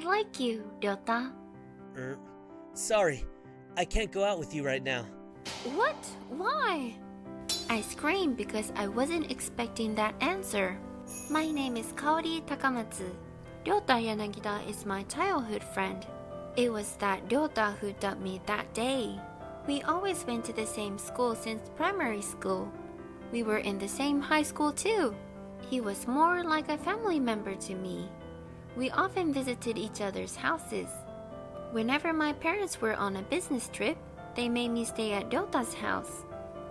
like you, Ryota. Sorry. I can't go out with you right now. What? Why? I screamed because I wasn't expecting that answer. My name is Kaori Takamatsu. Ryota Yanagida is my childhood friend. It was that Ryota who dumped me that day. We always went to the same school since primary school. We were in the same high school too. He was more like a family member to me. We often visited each other's houses. Whenever my parents were on a business trip, they made me stay at Ryota's house.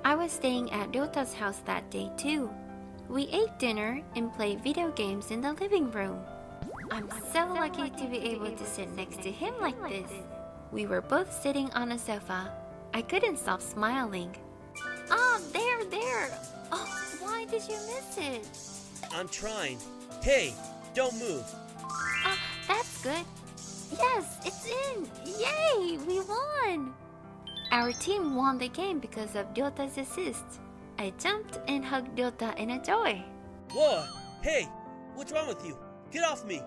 I was staying at Ryota's house that day too. We ate dinner and played video games in the living room. I'm so lucky to be able to sit next to him like this. We were both sitting on a sofa. I couldn't stop smiling. Oh, there! Oh, why did you miss it? I'm trying. Hey, don't move. Oh, that's good. Yes, it's in! Yay! We won! Our team won the game because of Ryota's assist. I jumped and hugged Ryota in a joy. Whoa! Hey! What's wrong with you? Get off me!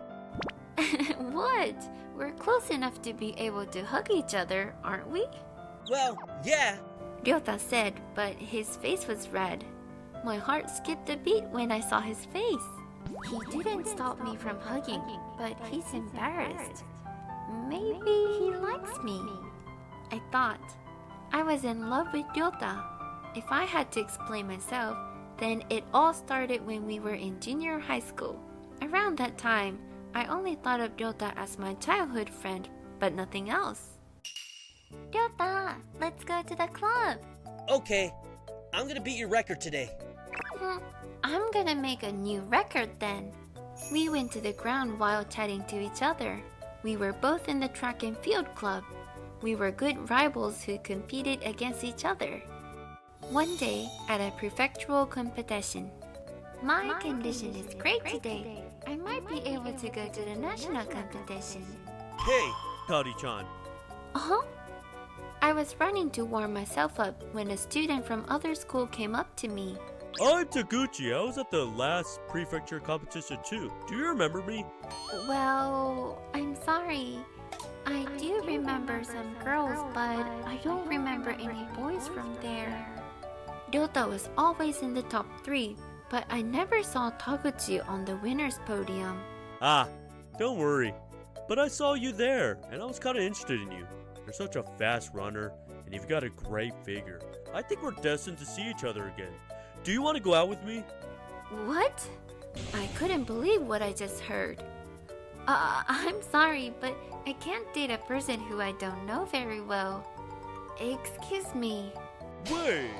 What? We're close enough to be able to hug each other, aren't we? Well, yeah! Ryota said, but his face was red. My heart skipped a beat when I saw his face. He didn't stop me from hugging, but he's embarrassed. Maybe he likes me. I thought. I was in love with Ryota. If I had to explain myself, then it all started when we were in junior high school. Around that time, I only thought of Ryota as my childhood friend, but nothing else. Ryota, let's go to the club. Okay, I'm gonna beat your record today. I'm gonna make a new record then. We went to the ground while chatting to each other. We were both in the track and field club. We were good rivals who competed against each other. One day, at a prefectural competition, my condition is great today. I might be able to go to the national competition. Hey, Kaori-chan. Uh-huh. I was running to warm myself up when a student from other school came up to me. I'm Taguchi. I was at the last prefecture competition too. Do you remember me? Well, I'm sorry. I do remember some girls, but I don't remember any boys from there. Ryota was always in the top 3, but I never saw Taguchi on the winner's podium. Ah, don't worry. But I saw you there, and I was kind of interested in you. You're such a fast runner, and you've got a great figure. I think we're destined to see each other again. Do you want to go out with me? What? I couldn't believe what I just heard. I'm sorry, but I can't date a person who I don't know very well. Excuse me. Wait!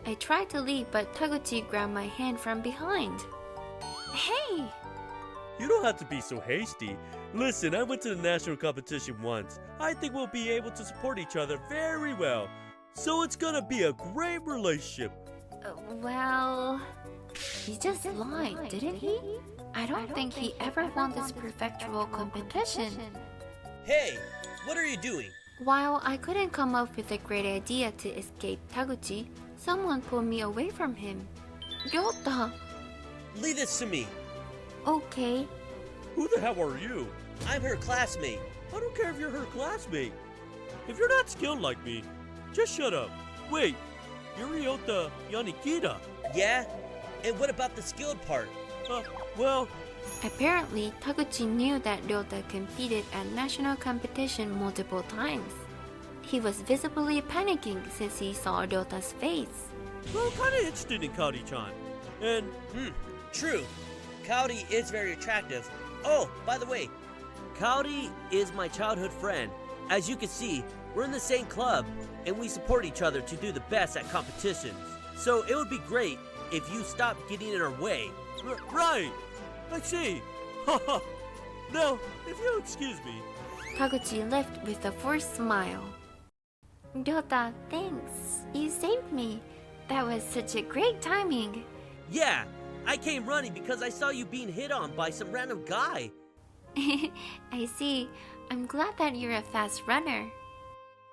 I tried to leave, but Taguchi grabbed my hand from behind. Hey! You don't have to be so hasty. Listen, I went to the national competition once. I think we'll be able to support each other very well. So it's gonna be a great relationship. Well, he just lied, didn't he? I don't think he ever won this prefectural competition. Hey! What are you doing? While I couldn't come up with a great idea to escape Taguchi, someone pulled me away from him. Ryota! Leave this to me. Okay. Who the hell are you? I'm her classmate. I don't care if you're her classmate. If you're not skilled like me, just shut up. Wait, you're Ryota Yanagida. Yeah? And what about the skilled part? Well... Apparently, Taguchi knew that Ryota competed at national competition multiple times. He was visibly panicking since he saw Ryota's face. Well, I'm kinda interested in Kaori-chan. And... True. Kaori is very attractive. Oh, by the way, Kaori is my childhood friend. As you can see, we're in the same club, and we support each other to do the best at competitions. So it would be great if you stopped getting in our way. Right! I see! Haha! Now, if you'll excuse me. Taguchi left with a forced smile. Ryota, thanks. You saved me. That was such a great timing. Yeah, I came running because I saw you being hit on by some random guy. I see. I'm glad that you're a fast runner.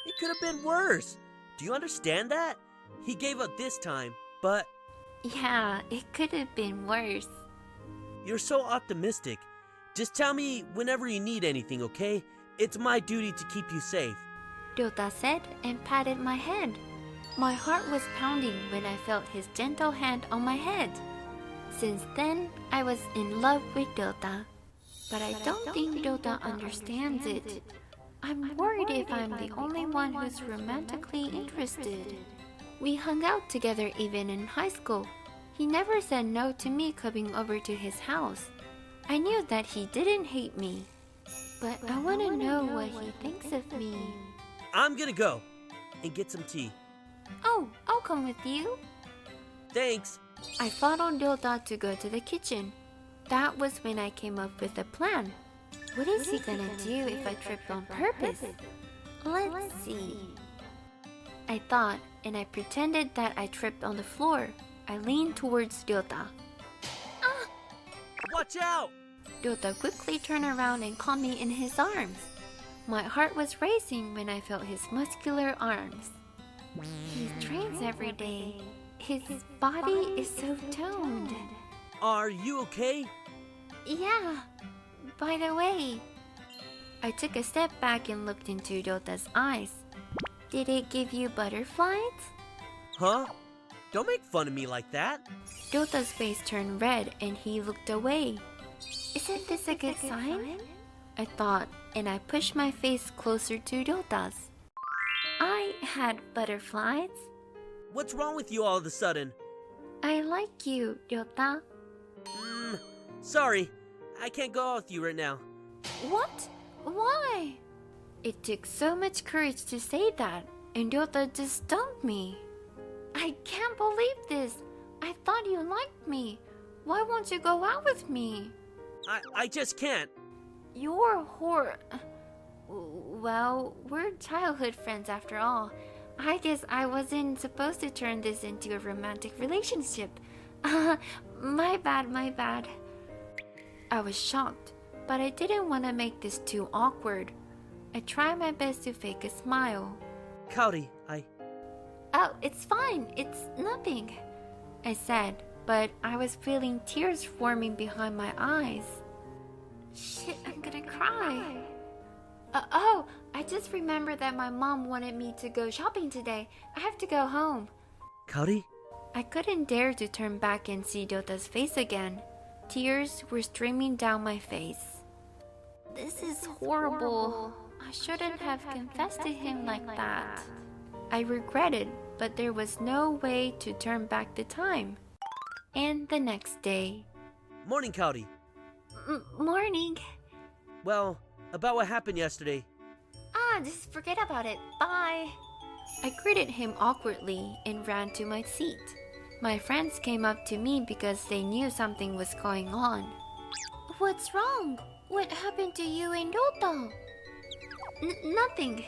It could have been worse. Do you understand that? He gave up this time, but... Yeah, it could have been worse. You're so optimistic. Just tell me whenever you need anything, okay? It's my duty to keep you safe. Ryota said and patted my head. My heart was pounding when I felt his gentle hand on my head. Since then, I was in love with Ryota. But I don't think Ryota understands it. I'm worried if I'm the only one who's romantically interested. We hung out together even in high school. He never said no to me coming over to his house. I knew that he didn't hate me. But I want to know what he thinks of me. I'm gonna go and get some tea. Oh, I'll come with you. Thanks. I followed Ryota to go to the kitchen. That was when I came up with a plan. What is he gonna do if I tripped on purpose? Let's see. I thought, and I pretended that I tripped on the floor. I leaned towards Ryota. Ah! Watch out! Ryota quickly turned around and caught me in his arms. My heart was racing when I felt his muscular arms. He trains every day. His body is so toned. Are you okay? Yeah. By the way, I took a step back and looked into Ryota's eyes. Did it give you butterflies? Huh? Don't make fun of me like that. Ryota's face turned red and he looked away. Isn't this a good sign? I thought, and I pushed my face closer to Ryota's. I had butterflies. What's wrong with you all of a sudden? I like you, Ryota. Sorry. I can't go out with you right now. What? Why? It took so much courage to say that, and Ryota just dumped me. I can't believe this. I thought you liked me. Why won't you go out with me? I just can't. You're well, we're childhood friends after all. I guess I wasn't supposed to turn this into a romantic relationship. My bad. I was shocked, but I didn't want to make this too awkward. I tried my best to fake a smile. Kaori, Oh, it's fine. It's nothing, I said, but I was feeling tears forming behind my eyes. Shit, I'm gonna cry. Oh, I just remembered that my mom wanted me to go shopping today. I have to go home. Kaori? I couldn't dare to turn back and see Ryota's face again. Tears were streaming down my face. This is horrible. I shouldn't have confessed to him like that. I regretted, but there was no way to turn back the time. And the next day. Morning, Kaori. Morning. Well, about what happened yesterday. Just forget about it. Bye. I greeted him awkwardly and ran to my seat. My friends came up to me because they knew something was going on. What's wrong? What happened to you and Ryota? Nothing.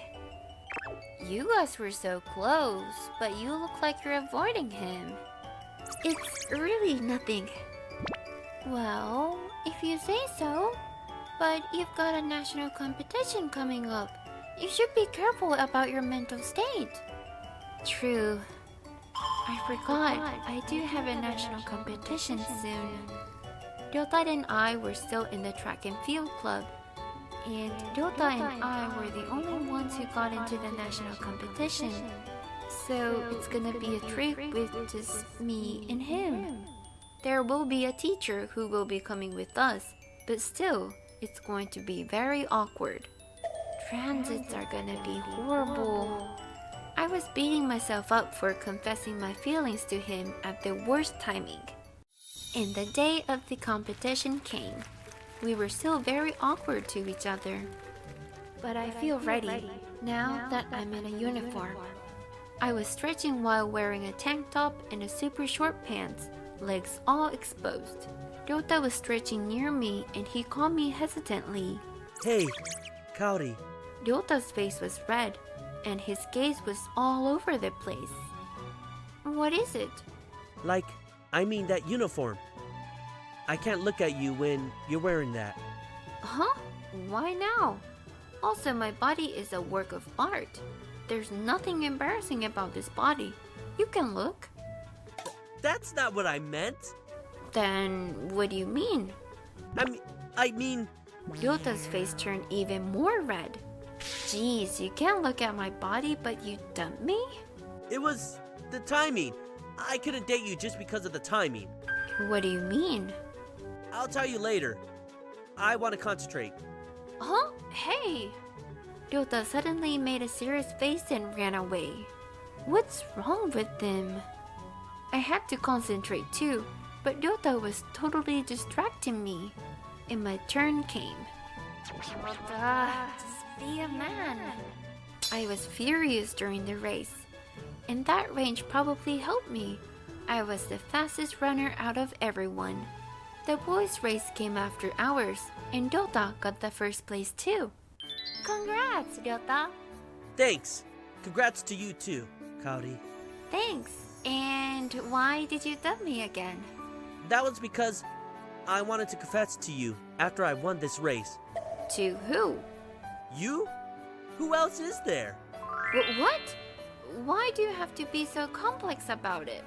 You guys were so close, but you look like you're avoiding him. It's really nothing. Well, if you say so. But you've got a national competition coming up. You should be careful about your mental state. True. I forgot. I do have a national competition soon. Ryota and I were still in the track and field club. And Ryota and I were the only ones who got into the national competition. So it's gonna be a trip with just me and him. There will be a teacher who will be coming with us, but still, it's going to be very awkward. Transits are gonna be horrible. I was beating myself up for confessing my feelings to him at the worst timing. And the day of the competition came. We were still very awkward to each other. But I feel ready now that I'm in a uniform. I was stretching while wearing a tank top and a super short pants, legs all exposed. Ryota was stretching near me and he called me hesitantly. Hey, Kaori. Ryota's face was red and his gaze was all over the place. What is it? I mean that uniform. I can't look at you when you're wearing that. Huh? Why now? Also, my body is a work of art. There's nothing embarrassing about this body. You can look. That's not what I meant. Then what do you mean? I mean... Ryota's face turned even more red. Jeez, you can't look at my body, but you dumped me? It was the timing. I couldn't date you just because of the timing. What do you mean? I'll tell you later. I want to concentrate. Huh? Hey! Ryota suddenly made a serious face and ran away. What's wrong with him? I had to concentrate too, but Ryota was totally distracting me. And my turn came. Ryota, just be a man. I was furious during the race, and that range probably helped me. I was the fastest runner out of everyone. The boys' race came after ours, and Ryota got the first place too. Congrats, Ryota! Thanks. Congrats to you too, Kaori. Thanks. And why did you dump me again? That was because I wanted to confess to you after I won this race. To who? You? Who else is there? What? Why do you have to be so complex about it?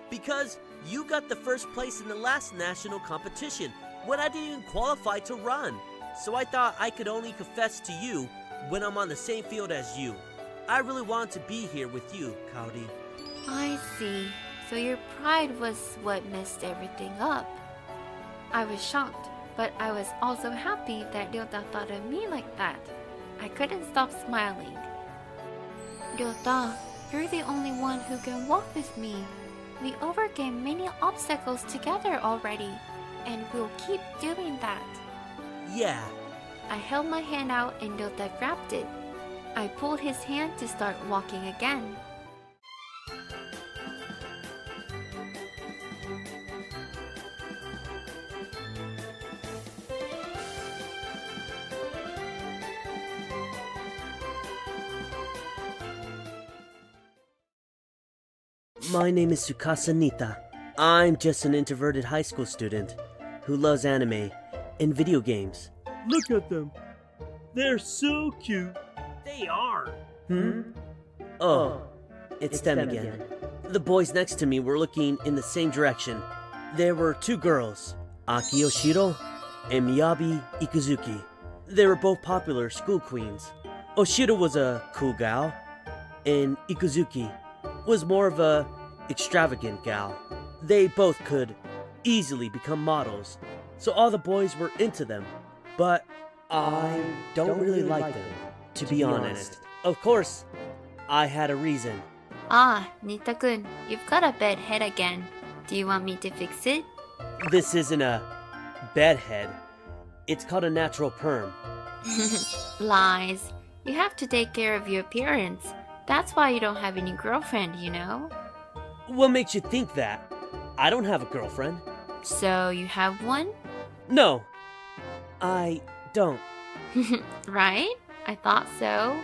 Because you got the first place in the last national competition when I didn't even qualify to run. So I thought I could only confess to you when I'm on the same field as you. I really wanted to be here with you, Kaori. I see. So your pride was what messed everything up. I was shocked, but I was also happy that Ryota thought of me like that. I couldn't stop smiling. Ryota, you're the only one who can walk with me. We overcame many obstacles together already, and we'll keep doing that. Yeah. I held my hand out and Ryota grabbed it. I pulled his hand to start walking again. My name is Tsukasa Nitta. I'm just an introverted high school student who loves anime and video games. Look at them. They're so cute. They are. Oh, it's them again. The boys next to me were looking in the same direction. There were two girls, Aki Oshiro and Miyabi Ikuzuki. They were both popular school queens. Oshiro was a cool gal, and Ikuzuki was more of a extravagant gal. They both could easily become models, so all the boys were into them. But I don't really like them, to be honest. Of course, I had a reason. Ah, Nitta-kun, you've got a bad head again. Do you want me to fix it? This isn't a bedhead. It's called a natural perm. Lies. You have to take care of your appearance. That's why you don't have any girlfriend, you know? What makes you think that? I don't have a girlfriend. So you have one? No, I don't. Right? I thought so.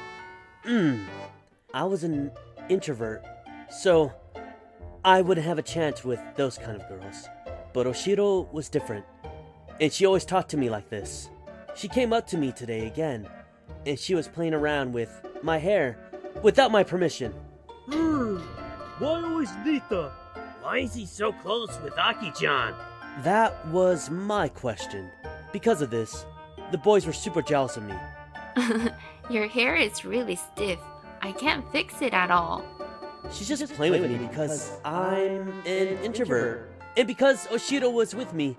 I was an introvert, so I wouldn't have a chance with those kind of girls. But Oshiro was different, and she always talked to me like this. She came up to me today again, and she was playing around with my hair without my permission. Why always Nitta? Why is he so close with Aki-chan? That was my question. Because of this, the boys were super jealous of me. Your hair is really stiff. I can't fix it at all. She's just playing with me because I'm an introvert. And because Oshiro was with me,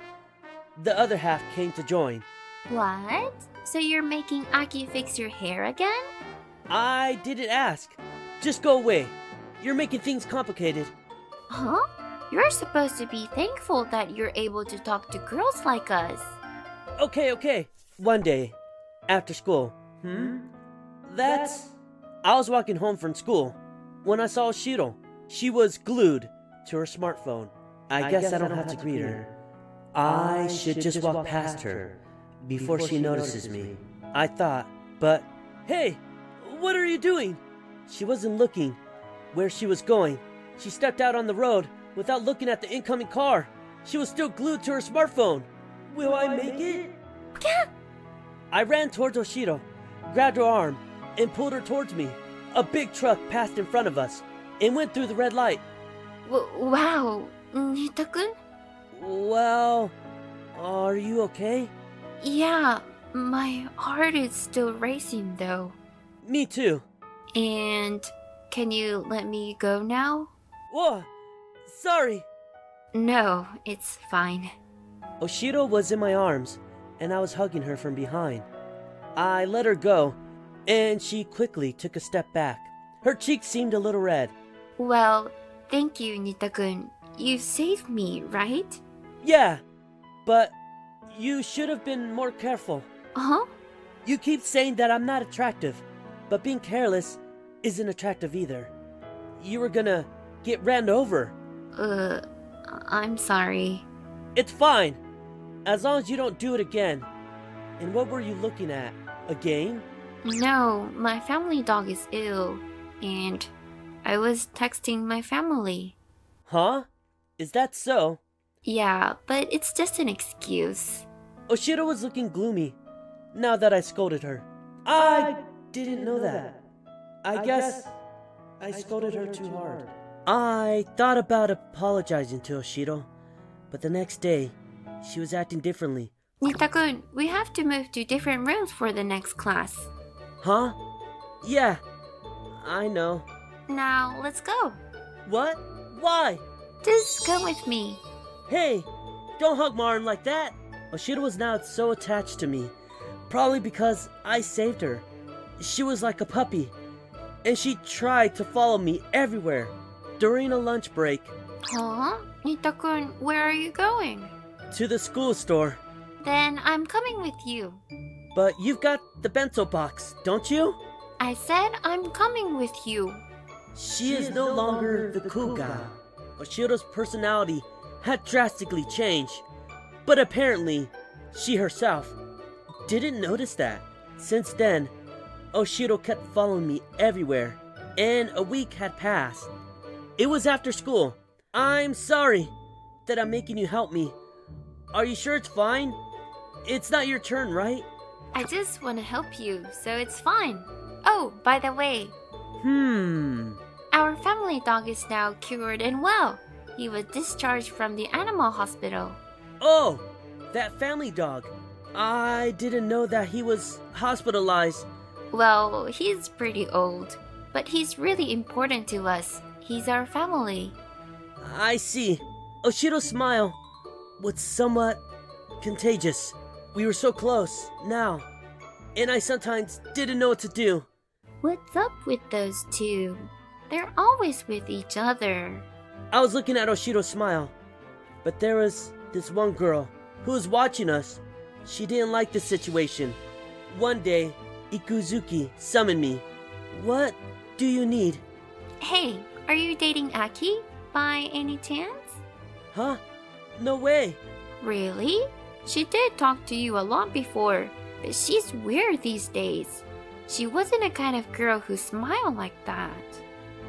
the other half came to join. What? So you're making Aki fix your hair again? I didn't ask. Just go away. You're making things complicated. Huh? You're supposed to be thankful that you're able to talk to girls like us. Okay. One day, after school. I was walking home from school when I saw Oshiro. She was glued to her smartphone. I guess I don't have to greet her. I should just walk past her before she notices me, I thought. But, hey, what are you doing? She wasn't looking where she was going. She stepped out on the road without looking at the incoming car. She was still glued to her smartphone. Will I make it? I ran towards Oshiro, grabbed her arm, and pulled her towards me. A big truck passed in front of us and went through the red light. Wow, Nitta-kun? Well, are you okay? Yeah, my heart is still racing though. Me too. And can you let me go now? Whoa, sorry. No, it's fine. Oshiro was in my arms, and I was hugging her from behind. I let her go, and she quickly took a step back. Her cheeks seemed a little red. Well, thank you, Nitta-kun. You saved me, right? Yeah, but you should have been more careful. Huh? You keep saying that I'm not attractive, but being careless isn't attractive either. You were gonna get ran over. I'm sorry. It's fine, as long as you don't do it again. And what were you looking at? A game? No, my family dog is ill, and I was texting my family. Huh? Is that so? Yeah, but it's just an excuse. Oshiro was looking gloomy, now that I scolded her. I didn't know that. I guess I scolded her too hard. I thought about apologizing to Oshiro, but the next day, she was acting differently. Nitta-kun, we have to move to different rooms for the next class. Huh? Yeah, I know. Now, let's go. What? Why? Just come with me. Hey, don't hug my arm like that. Oshiro was now so attached to me, probably because I saved her. She was like a puppy, and she tried to follow me everywhere. During a lunch break, Huh? Nitta-kun, where are you going? to the school store. Then I'm coming with you. But you've got the bento box, don't you? I said I'm coming with you. She is no longer the cool guy. Oshiro's personality had drastically changed, but apparently, she herself didn't notice that. Since then, Oshiro kept following me everywhere, and a week had passed. It was after school. I'm sorry that I'm making you help me. Are you sure it's fine? It's not your turn, right? I just want to help you, so it's fine. Oh, by the way, our family dog is now cured and well. He was discharged from the animal hospital. Oh, that family dog. I didn't know that he was hospitalized. Well, he's pretty old, but he's really important to us. He's our family. I see. Oshiro's smile was somewhat contagious. We were so close, now. And I sometimes didn't know what to do. What's up with those two? They're always with each other. I was looking at Oshiro's smile. But there was this one girl who was watching us. She didn't like the situation. One day, Ikuzuki summoned me. What do you need? Hey, are you dating Aki by any chance? Huh? No way. Really? She did talk to you a lot before, but she's weird these days. She wasn't a kind of girl who smiled like that.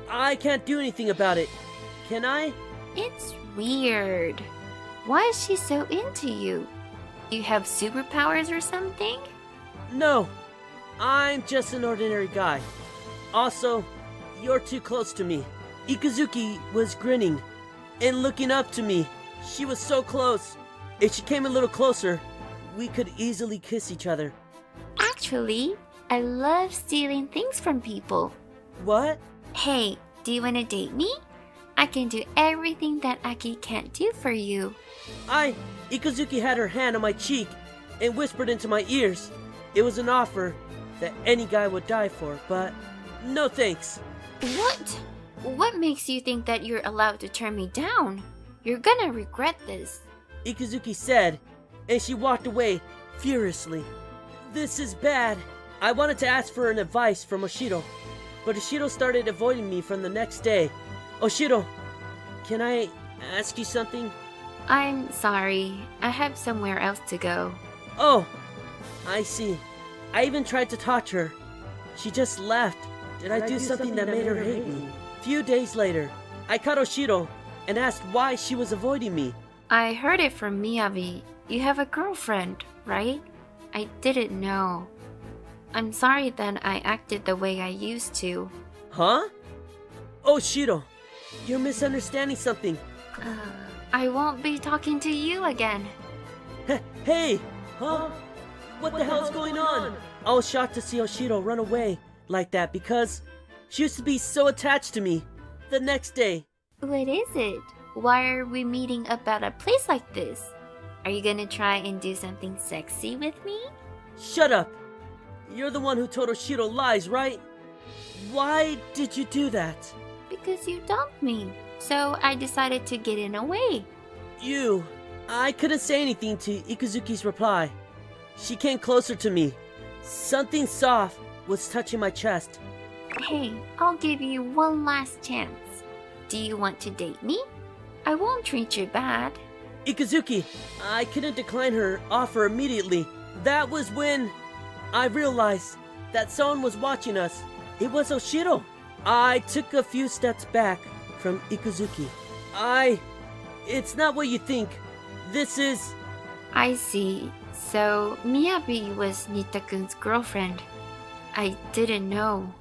I can't do anything about it. Can I? It's weird. Why is she so into you? You have superpowers or something? No. I'm just an ordinary guy. Also, you're too close to me. Ikuzuki was grinning and looking up to me. She was so close. If she came a little closer, we could easily kiss each other. Actually, I love stealing things from people. What? Hey, do you want to date me? I can do everything that Aki can't do for you. Ikuzuki had her hand on my cheek and whispered into my ears. It was an offer that any guy would die for, but no thanks. What? What makes you think that you're allowed to turn me down? You're gonna regret this. Ikuzuki said, and she walked away furiously. This is bad. I wanted to ask for an advice from Oshiro, but Oshiro started avoiding me from the next day. Oshiro, can I ask you something? I'm sorry. I have somewhere else to go. Oh, I see. I even tried to talk to her. She just left. Did I do something that made her hate me? Few days later, I caught Oshiro and asked why she was avoiding me. I heard it from Miyabi. You have a girlfriend, right? I didn't know. I'm sorry that I acted the way I used to. Huh? Oshiro, you're misunderstanding something. I won't be talking to you again. Hey, huh? What the hell's going on? I was shocked to see Oshiro run away like that because she used to be so attached to me. The next day. What is it? Why are we meeting up at a place like this? Are you gonna try and do something sexy with me? Shut up. You're the one who told Oshiro lies, right? Why did you do that? Because you dumped me. So I decided to get in a way. I couldn't say anything to Ikuzuki's reply. She came closer to me. Something soft was touching my chest. Hey, I'll give you one last chance. Do you want to date me? I won't treat you bad. Ikuzuki, I couldn't decline her offer immediately. That was when I realized that someone was watching us. It was Oshiro. I took a few steps back from Ikuzuki. It's not what you think. This is... I see. So, Miyabi was Nitta-kun's girlfriend. I didn't know.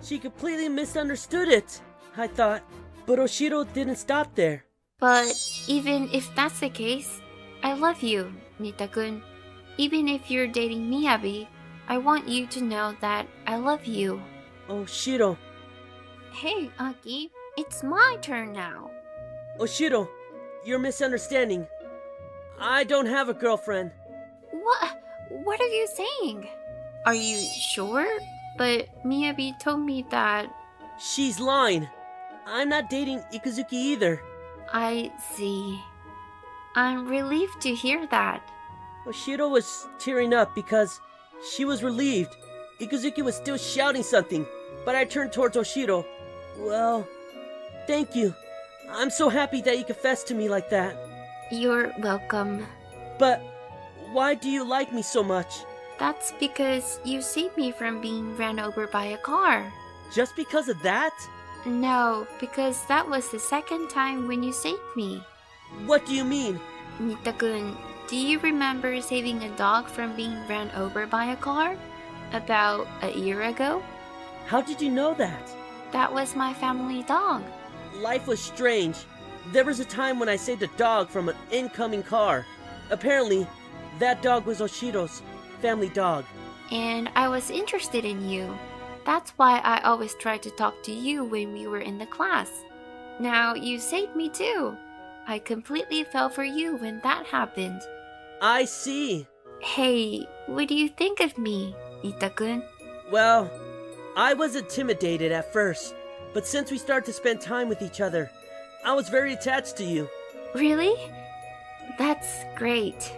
She completely misunderstood it, I thought. But Oshiro didn't stop there. But even if that's the case, I love you, Nitta-kun. Even if you're dating Miyabi, I want you to know that I love you. Oshiro. Hey, Aki, it's my turn now. Oshiro, you're misunderstanding. I don't have a girlfriend. What are you saying? Are you sure? But Miyabi told me that... She's lying. I'm not dating Ikuzuki either. I see. I'm relieved to hear that. Oshiro was tearing up because she was relieved. Ikuzuki was still shouting something, but I turned towards Oshiro. Well, thank you. I'm so happy that you confessed to me like that. You're welcome. But why do you like me so much? That's because you saved me from being ran over by a car. Just because of that? No, because that was the second time when you saved me. What do you mean? Nitta-kun, do you remember saving a dog from being ran over by a car? About a year ago? How did you know that? That was my family dog. Life was strange. There was a time when I saved a dog from an incoming car. Apparently, that dog was Oshiro's family dog. And I was interested in you. That's why I always tried to talk to you when we were in the class. Now you saved me too. I completely fell for you when that happened. I see. Hey, what do you think of me, Nitta-kun? Well, I was intimidated at first, but since we started to spend time with each other, I was very attached to you. Really? That's great.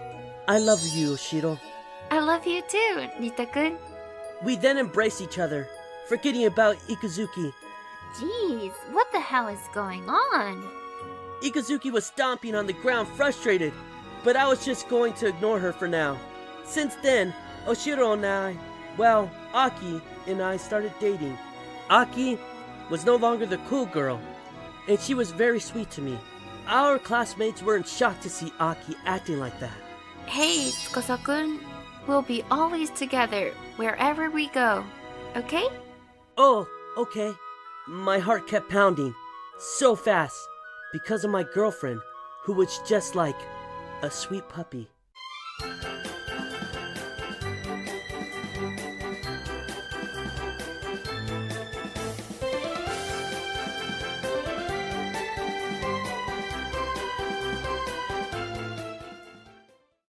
I love you, Oshiro. I love you too, Nitta-kun. We then embraced each other, forgetting about Ikuzuki. Jeez, what the hell is going on? Ikuzuki was stomping on the ground frustrated, but I was just going to ignore her for now. Since then, Oshiro and Aki and I started dating. Aki was no longer the cool girl, and she was very sweet to me. Our classmates were in shock to see Aki acting like that. Hey, Tsukasa-kun, we'll be always together wherever we go, okay? Oh, okay. My heart kept pounding so fast because of my girlfriend, who was just like a sweet puppy.